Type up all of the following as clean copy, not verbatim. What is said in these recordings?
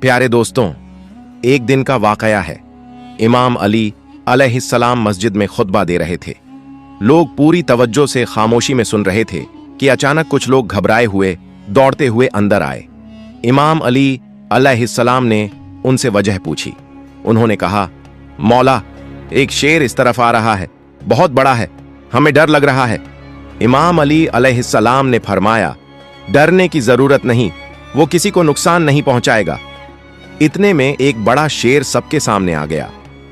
प्यारे दोस्तों, एक दिन का वाकया है। इमाम अली अलैहिस्सलाम मस्जिद में खुतबा दे रहे थे। लोग पूरी तवज्जो से खामोशी में सुन रहे थे कि अचानक कुछ लोग घबराए हुए दौड़ते हुए अंदर आए। इमाम अली अलैहिस्सलाम ने उनसे वजह पूछी। उन्होंने कहा, मौला, एक शेर इस तरफ आ रहा है, बहुत बड़ा है, हमें डर लग रहा है। इमाम अली अलैहिस्सलाम ने फरमाया, डरने की जरूरत नहीं, वो किसी को नुकसान नहीं पहुंचाएगा। इतने में एक बड़ा शेर सबके सामने आ गया,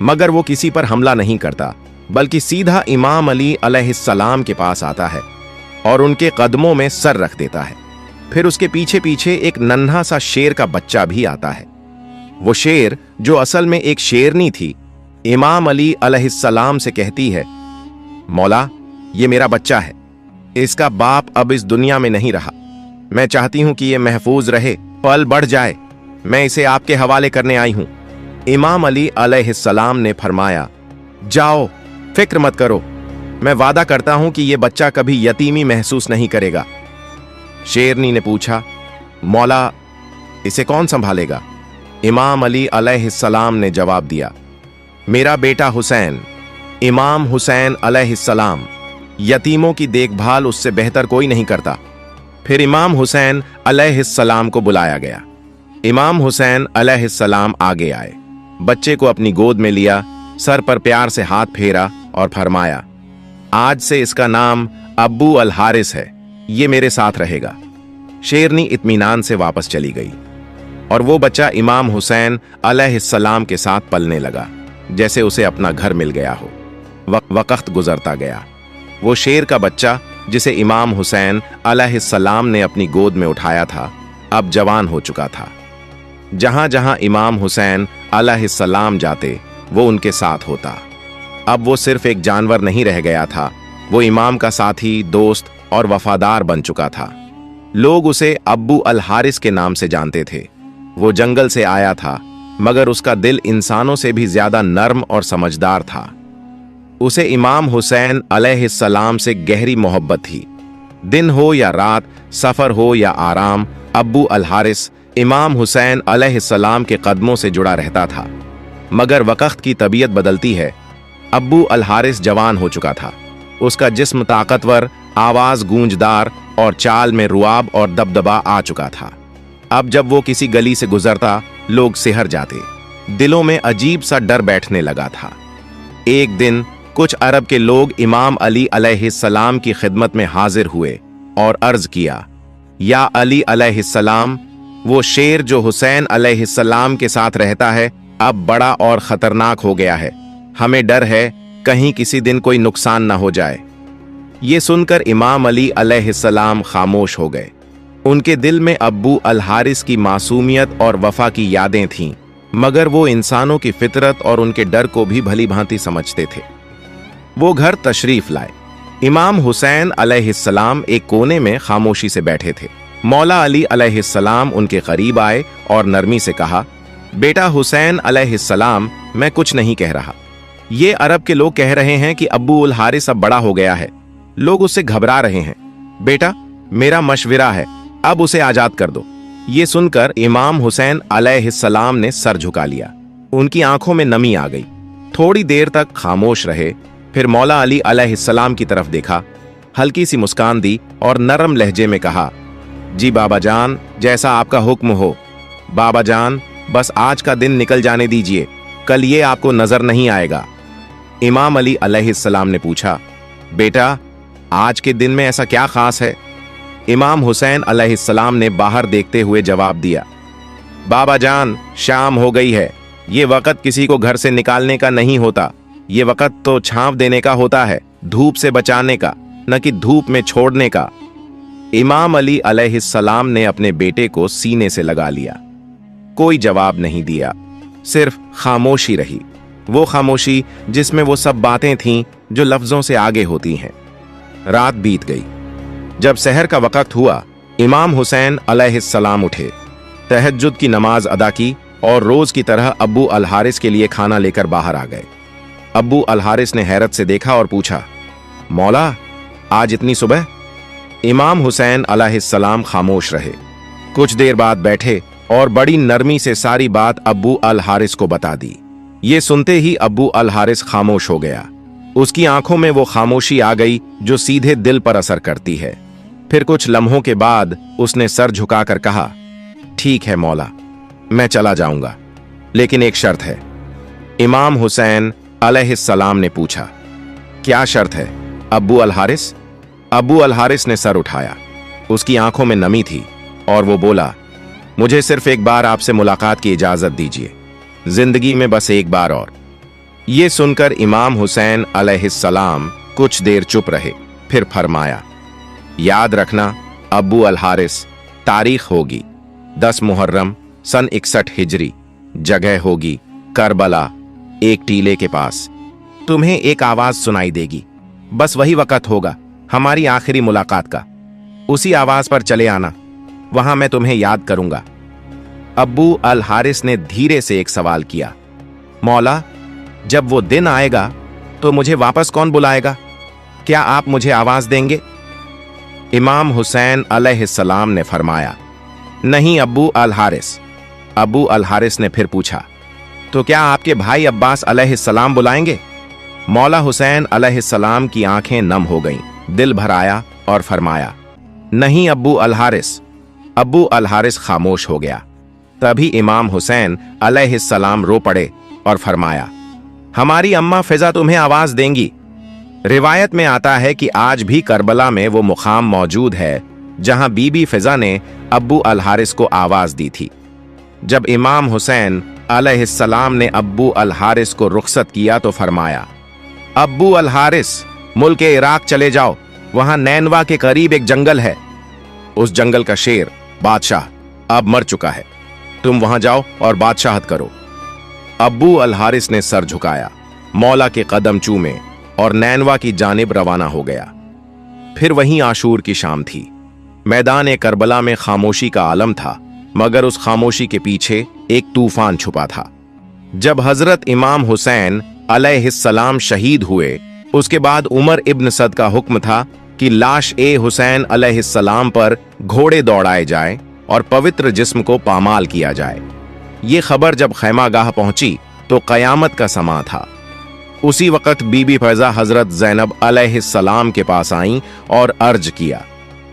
मगर वो किसी पर हमला नहीं करता, बल्कि सीधा इमाम अली अलैहिस्सलाम के पास आता है और उनके कदमों में सर रख देता है। फिर उसके पीछे पीछे एक नन्हा सा शेर का बच्चा भी आता है। वो शेर, जो असल में एक शेरनी थी, इमाम अली अलैहिस्सलाम से कहती है, मौला, ये मेरा बच्चा है, इसका बाप अब इस दुनिया में नहीं रहा। मैं चाहती हूं कि ये महफूज रहे, पल बढ़ जाए, मैं इसे आपके हवाले करने आई हूं। इमाम अली अलैहिस्सलाम ने फरमाया, जाओ, फिक्र मत करो, मैं वादा करता हूं कि ये बच्चा कभी यतीमी महसूस नहीं करेगा। शेरनी ने पूछा, मौला, इसे कौन संभालेगा? इमाम अली अलैहिस्सलाम ने जवाब दिया, मेरा बेटा हुसैन, इमाम हुसैन अलैहिस्सलाम। यतीमों की देखभाल उससे बेहतर कोई नहीं करता। फिर इमाम हुसैन अलैहिस्सलाम को बुलाया गया। इमाम हुसैन अलैहिस्सलाम आगे आए, बच्चे को अपनी गोद में लिया, सर पर प्यार से हाथ फेरा और फरमाया, आज से इसका नाम अब्बू अल हारिस है, ये मेरे साथ रहेगा। शेरनी इत्मीनान से वापस चली गई और वो बच्चा इमाम हुसैन अलैहिस्सलाम के साथ पलने लगा, जैसे उसे अपना घर मिल गया हो। वक्त गुजरता गया। वो शेर का बच्चा, जिसे इमाम हुसैन अलैहिस्सलाम ने अपनी गोद में उठाया था, अब जवान हो चुका था। जहां जहां इमाम हुसैन अलैहिस्सलाम जाते, वो उनके साथ होता। अब वो सिर्फ एक जानवर नहीं रह गया था, वो इमाम का साथी, दोस्त और वफादार बन चुका था। लोग उसे अब्बू अल हारिस के नाम से जानते थे। वो जंगल से आया था, मगर उसका दिल इंसानों से भी ज्यादा नर्म और समझदार था। उसे इमाम हुसैन अलैहिस्सलाम से गहरी मोहब्बत थी। दिन हो या रात, सफर हो या आराम, अब्बू अल हारिस इमाम हुसैन अलैहिस्सलाम के कदमों से जुड़ा रहता था। मगर वक्त की तबीयत बदलती है। अब्बू अल हारिस जवान हो चुका था। उसका जिस्म ताकतवर, आवाज गूंजदार और चाल में रुआब और दबदबा आ चुका था। अब जब वो किसी गली से गुजरता, लोग सिहर जाते। दिलों में अजीब सा डर बैठने लगा था। एक दिन कुछ अरब के लोग इमाम अली अलैहिस्सलाम की खिदमत में हाजिर हुए और अर्ज किया, या अली अलैहिस्सलाम, वो शेर जो हुसैन अलैहिस्सलाम के साथ रहता है, अब बड़ा और खतरनाक हो गया है। हमें डर है कहीं किसी दिन कोई नुकसान न हो जाए। ये सुनकर इमाम अली अलैहिस्सलाम खामोश हो गए। उनके दिल में अब्बू अल हारिस की मासूमियत और वफा की यादें थीं, मगर वो इंसानों की फितरत और उनके डर को भी भली भांति समझते थे। वो घर तशरीफ लाए। इमाम हुसैन अलैहिस्सलाम एक कोने में खामोशी से बैठे थे। मौला अली अलैहिस्सलाम उनके करीब आए और नरमी से कहा, बेटा हुसैन अलैहिस्सलाम, मैं कुछ नहीं कह रहा। ये अरब के लोग कह रहे हैं कि अब्बू अल हारिस अब बड़ा हो गया है, लोग उससे घबरा रहे हैं। बेटा, मेरा मशविरा है, अब उसे आजाद कर दो। ये सुनकर इमाम हुसैन अलैहिस्सलाम ने सर झुका लिया। उनकी आंखों में नमी आ गई। थोड़ी देर तक खामोश रहे, फिर मौला अली अलैहिस्सलाम की तरफ देखा, हल्की सी मुस्कान दी और नरम लहजे में कहा, जी बाबा जान, जैसा आपका हुक्म हो। बाबा जान, बस आज का दिन निकल जाने दीजिए, कल ये आपको नजर नहीं आएगा। इमाम अली अलैहिस्सलाम ने पूछा, बेटा, आज के दिन में ऐसा क्या खास है? इमाम हुसैन अलैहिस्सलाम ने बाहर देखते हुए जवाब दिया, बाबा जान, शाम हो गई है। ये वक्त किसी को घर से निकालने का नहीं होता, ये वक्त तो छांव देने का होता है, धूप से बचाने का, न कि धूप में छोड़ने का। इमाम अली अलैहिस्सलाम ने अपने बेटे को सीने से लगा लिया। कोई जवाब नहीं दिया, सिर्फ खामोशी रही। वो खामोशी जिसमें वो सब बातें थीं जो लफ्जों से आगे होती हैं। रात बीत गई। जब सहर का वक्त हुआ, इमाम हुसैन अलैहिस्सलाम उठे, तहज्जुद की नमाज अदा की और रोज की तरह अब्बू अल हारिस के लिए खाना लेकर बाहर आ गए। अब्बू अल हारिस ने हैरत से देखा और पूछा, मौला, आज इतनी सुबह? इमाम हुसैन अलैहिस्सलाम खामोश रहे। कुछ देर बाद बैठे और बड़ी नरमी से सारी बात अब्बू अल हारिस को बता दी। ये सुनते ही अब्बू अल हारिस खामोश हो गया। उसकी आंखों में वो खामोशी आ गई जो सीधे दिल पर असर करती है। फिर कुछ लम्हों के बाद उसने सर झुकाकर कहा, ठीक है मौला, मैं चला जाऊंगा, लेकिन एक शर्त है। इमाम हुसैन अलैहिस्सलाम ने पूछा, क्या शर्त है अब्बू अल हारिस? अब्बू अल हारिस ने सर उठाया। उसकी आंखों में नमी थी और वो बोला, मुझे सिर्फ एक बार आपसे मुलाकात की इजाजत दीजिए, जिंदगी में बस एक बार और। ये सुनकर इमाम हुसैन अलैहिस्सलाम कुछ देर चुप रहे, फिर फरमाया, याद रखना अब्बू अल हारिस, तारीख होगी 10 मुहर्रम सन 61 हिजरी, जगह होगी करबला, एक टीले के पास। तुम्हें एक आवाज सुनाई देगी, बस वही वक्त होगा हमारी आखिरी मुलाकात का। उसी आवाज पर चले आना, वहां मैं तुम्हें याद करूंगा। अब्बू अल हारिस ने धीरे से एक सवाल किया, मौला, जब वो दिन आएगा तो मुझे वापस कौन बुलाएगा? क्या आप मुझे आवाज देंगे? इमाम हुसैन अलैहिस्सलाम ने फरमाया, नहीं अब्बू अल हारिस। अब्बू अल हारिस ने फिर पूछा, तो क्या आपके भाई अब्बास अलैहिस्सलाम बुलाएंगे? मौला हुसैन अलैहिस्सलाम की आंखें नम हो गईं, दिल भर आया और फरमाया, नहीं अब्बू अल हारिस। अब्बू अल हारिस खामोश हो गया। तभी इमाम हुसैन अलैहिस्सलाम रो पड़े और फरमाया, हमारी अम्मा फिजा तुम्हें आवाज देंगी। रिवायत में आता है कि आज भी करबला में वो मुकाम मौजूद है जहां बीबी फिजा ने अब्बू अल हारिस को आवाज दी थी। जब इमाम हुसैन अलैहिस्सलाम ने अब्बू अल हारिस को रुखसत किया तो फरमाया, अब्बू अल हारिस, मुल्क इराक चले जाओ, वहां नैनवा के करीब एक जंगल है। उस जंगल का शेर बादशाह अब मर चुका है, तुम वहां जाओ और बादशाहत करो। अब्बू अल हारिस ने सर झुकाया, मौला के कदम चूमे और नैनवा की जानिब रवाना हो गया। फिर वहीं आशूर की शाम थी। मैदान करबला में खामोशी का आलम था, मगर उस खामोशी के पीछे एक तूफान छुपा था। जब हजरत इमाम हुसैन अलैहिस्सलाम शहीद हुए, उसके बाद उमर इब्न सद का हुक्म था कि लाश हुसैन अलैहिस्सलाम पर घोड़े दौड़ाए जाए और पवित्र जिस्म को पामाल किया जाए। ये खबर जब खैमागाह पहुंची तो कयामत का समा था। उसी वक्त बीबी फैजा हजरत ज़ैनब अलैहिस्सलाम के पास आईं और अर्ज किया,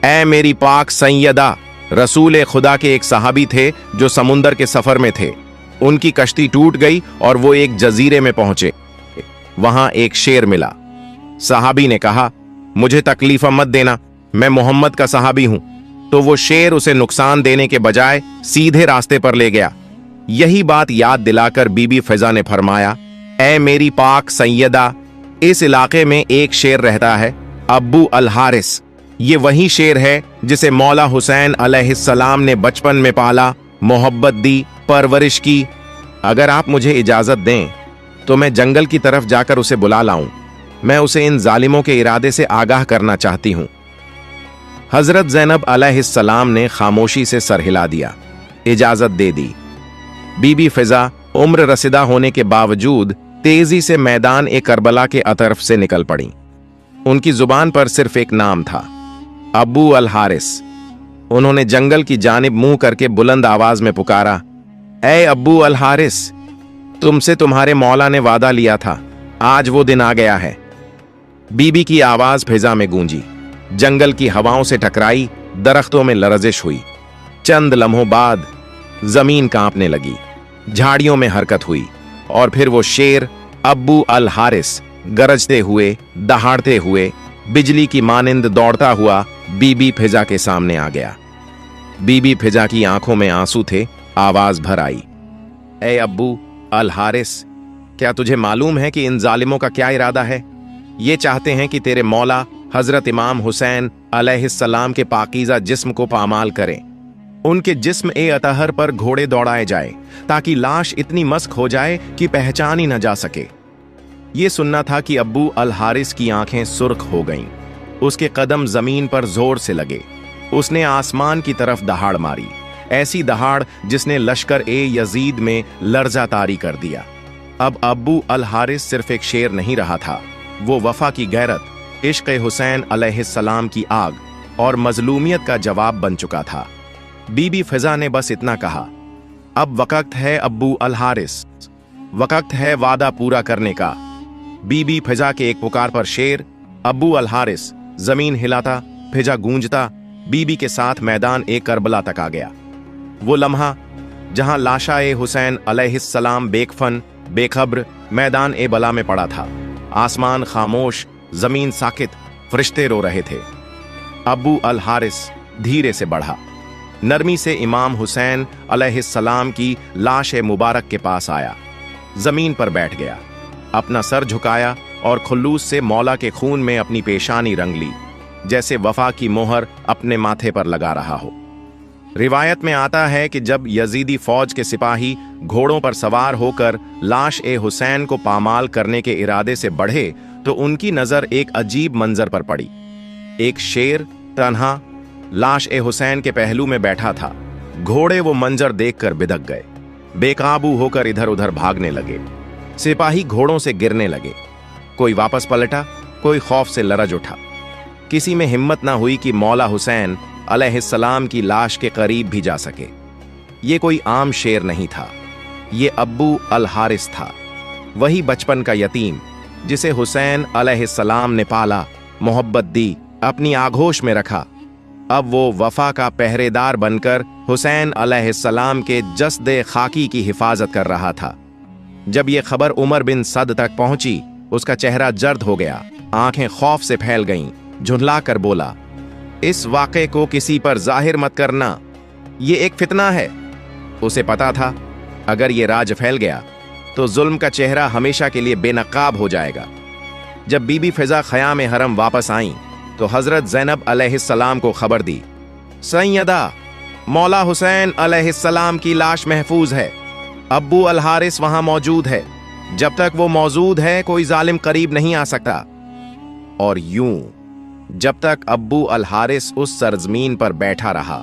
ऐ मेरी पाक सैयदा, रसूल खुदा के एक सहाबी थे जो समुंदर के सफर में थे। उनकी कश्ती टूट गई और वो एक जजीरे में पहुंचे। वहां एक शेर मिला। सहाबी ने कहा, मुझे तकलीफ मत देना, मैं मोहम्मद का सहाबी हूं। तो वो शेर उसे नुकसान देने के बजाय सीधे रास्ते पर ले गया। यही बात याद दिलाकर बीबी फिजा ने फरमाया, ऐ मेरी पाक सैयदा, इस इलाके में एक शेर रहता है, अब्बू अल हारिस। ये वही शेर है जिसे मौला हुसैन अलैहिस्सलाम ने बचपन में पाला, मोहब्बत दी, परवरिश की। अगर आप मुझे इजाजत दें तो मैं जंगल की तरफ जाकर उसे बुला लाऊं। मैं उसे इन जालिमों के इरादे से आगाह करना चाहती हूं। हजरत ज़ैनब अलैहिस्सलाम ने खामोशी से सर हिला दिया, इजाजत दे दी। बीबी फिजा उम्र रसीदा होने के बावजूद तेजी से मैदान करबला के अतरफ से निकल पड़ी। उनकी जुबान पर सिर्फ एक नाम था, अब्बू अल हारिस। उन्होंने जंगल की जानिब मुंह करके बुलंद आवाज में पुकारा, ऐ अब्बू अल हारिस, तुमसे तुम्हारे मौला ने वादा लिया था, आज वो दिन आ गया है। बीबी की आवाज फिजा में गूंजी, जंगल की हवाओं से टकराई, दरख्तों में लरजिश हुई। चंद लम्हों बाद जमीन कांपने लगी, झाड़ियों में हरकत हुई और फिर वो शेर अब्बू अल हारिस गरजते हुए, दहाड़ते हुए, बिजली की मानिंद दौड़ता हुआ बीबी फिजा के सामने आ गया। बीबी फिजा की आंखों में आंसू थे, आवाज भर आई, ऐ अब्बू अल हारिस, क्या तुझे मालूम है कि इन जालिमों का क्या इरादा है? ये चाहते हैं कि तेरे मौला हजरत इमाम हुसैन अलैहिस्सलाम के पाकीज़ा जिस्म को पामाल करें। उनके जिस्म अतहर पर घोड़े दौड़ाए जाए ताकि लाश इतनी मस्क हो जाए कि पहचान ही न जा सके। ये सुनना था कि अब्बू अल हारिस की आंखें सुर्ख हो गईं। उसके कदम जमीन पर जोर से लगे। उसने आसमान की तरफ दहाड़ मारी, ऐसी दहाड़ जिसने लश्कर यजीद में लर्जा तारी कर दिया। अब अब्बू अल हारिस सिर्फ एक शेर नहीं रहा था, वो वफा की गैरत, इश्क हुसैन अलैहिस्सलाम की आग और मजलूमियत का जवाब बन चुका था। बीबी फिजा ने बस इतना कहा, अब वक्त है अब्बू अल हारिस, वक्त है वादा पूरा करने का। बीबी फिजा के एक पुकार पर शेर, अब्बू अल हारिस, जमीन हिलाता, फिजा गूंजता, बीबी के साथ मैदान ए करबला तक आ गया। वो लम्हा जहां लाशा ए हुसैन अलैहिस्सलाम बेकफन बेखब्र मैदान ए बला में पड़ा था। आसमान खामोश, जमीन साकित, फरिश्ते रो रहे थे। अब्बू अल हारिस धीरे से बढ़ा, नरमी से इमाम हुसैन अलैहिस्सलाम की लाश ए मुबारक के पास आया, जमीन पर बैठ गया, अपना सर झुकाया और खुल्लूस से मौला के खून में अपनी पेशानी रंग ली, जैसे वफा की मोहर अपने माथे पर लगा रहा हो। रिवायत में आता है कि जब यजीदी फौज के सिपाही घोड़ों पर सवार होकर लाश ए हुसैन को पामाल करने के इरादे से बढ़े तो उनकी नजर एक अजीब मंजर पर पड़ी। एक शेर तन्हा लाश ए हुसैन के पहलू में बैठा था। घोड़े वो मंजर देखकर बिदक गए, बेकाबू होकर इधर उधर भागने लगे। सिपाही घोड़ों से गिरने लगे, कोई वापस पलटा, कोई खौफ से लरज उठा। किसी में हिम्मत ना हुई कि मौला हुसैन अलैहिस्सलाम की लाश के करीब भी जा सके। ये कोई आम शेर नहीं था, ये अब्बू अल हारिस था, वही बचपन का यतीम जिसे हुसैन अलैहिस्सलाम ने पाला, मोहब्बत दी, अपनी आगोश में रखा। अब वो वफा का पहरेदार बनकर हुसैन अलैहिस्सलाम के जस्दे खाकी की हिफाजत कर रहा था। जब ये खबर उमर बिन सद तक पहुंची, उसका चेहरा जर्द हो गया, आंखें खौफ से फैल गईं, झुंझला कर बोला, इस वाक़े को किसी पर जाहिर मत करना, ये एक फितना है। उसे पता था अगर ये राज फैल गया तो जुल्म का चेहरा हमेशा के लिए बेनकाब हो जाएगा। जब बीबी फिजा ख़याम हरम वापस आईं तो हजरत ज़ैनब अलैहिस्सलाम को खबर दी, सैयदा, मौला हुसैन अलैहिस्सलाम की लाश महफूज है, अब्बू अल हारिस वहां मौजूद है, जब तक वो मौजूद है कोई जालिम करीब नहीं आ सकता। और यूं जब तक अब्बू अल हारिस उस सरजमीन पर बैठा रहा,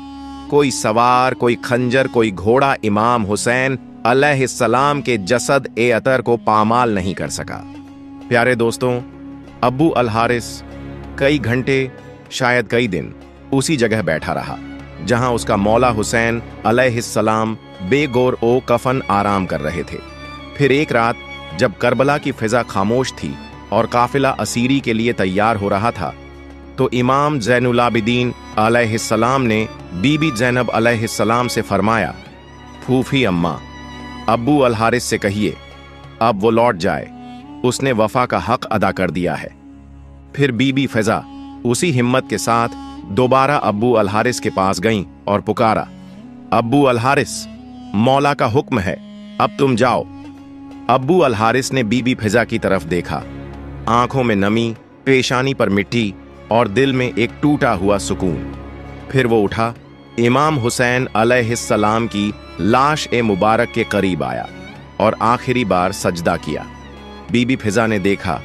कोई सवार, कोई खंजर, कोई घोड़ा इमाम हुसैन अलैहिस्सलाम के जसद ए अतर को पामाल नहीं कर सका। प्यारे दोस्तों, अब्बू अल हारिस कई घंटे, शायद कई दिन उसी जगह बैठा रहा जहां उसका मौला हुसैन अलैहिस्सलाम बेगौर ओ कफन आराम कर रहे थे। फिर एक रात जब करबला की फिजा खामोश थी और काफिला असीरी के लिए तैयार हो रहा था, तो इमाम ज़ैनुल आबिदीन अलैहिस्सलाम ने बीबी ज़ैनब अलैहिस्सलाम से फरमाया, फूफी अम्मा, अब्बू अल हारिस से कहिए अब वो लौट जाए, उसने वफा का हक अदा कर दिया है। फिर बीबी फिजा उसी हिम्मत के साथ दोबारा अब्बू अल हारिस के पास गईं और पुकारा, अब्बू अल हारिस, मौला का हुक्म है, अब तुम जाओ। अब्बू अल हारिस ने बीबी फिजा की तरफ देखा, आंखों में नमी, पेशानी पर मिट्टी और दिल में एक टूटा हुआ सुकून। फिर वो उठा, इमाम हुसैन अलैहिस्सलाम की लाश ए मुबारक के करीब आया और आखिरी बार सजदा किया। बीबी फिजा ने देखा,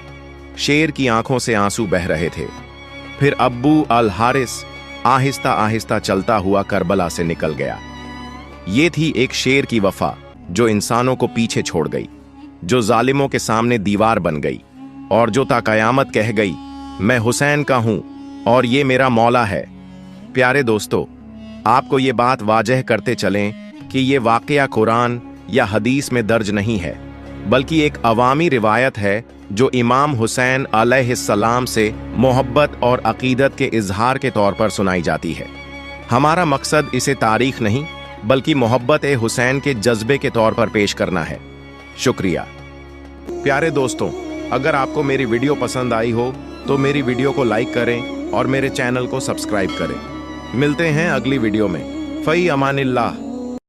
शेर की आंखों से आंसू बह रहे थे। फिर अब्बू अल हारिस आहिस्ता आहिस्ता चलता हुआ करबला से निकल गया। ये थी एक शेर की वफा जो इंसानों को पीछे छोड़ गई, जो जालिमों के सामने दीवार बन गई और जो ता कयामत कह गई, मैं हुसैन का हूं और ये मेरा मौला है। प्यारे दोस्तों, आपको ये बात वाजह करते चलें कि ये वाक़या कुरान या हदीस में दर्ज नहीं है, बल्कि एक अवामी रिवायत है जो इमाम हुसैन अलैहिस्सलाम से मोहब्बत और अकीदत के इजहार के तौर पर सुनाई जाती है। हमारा मकसद इसे तारीख नहीं बल्कि मोहब्बत ए हुसैन के जज्बे के तौर पर पेश करना है। शुक्रिया। प्यारे दोस्तों, अगर आपको मेरी वीडियो पसंद आई हो तो मेरी वीडियो को लाइक करें और मेरे चैनल को सब्सक्राइब करें। मिलते हैं अगली वीडियो में। फ़ई अमानिल्लाह।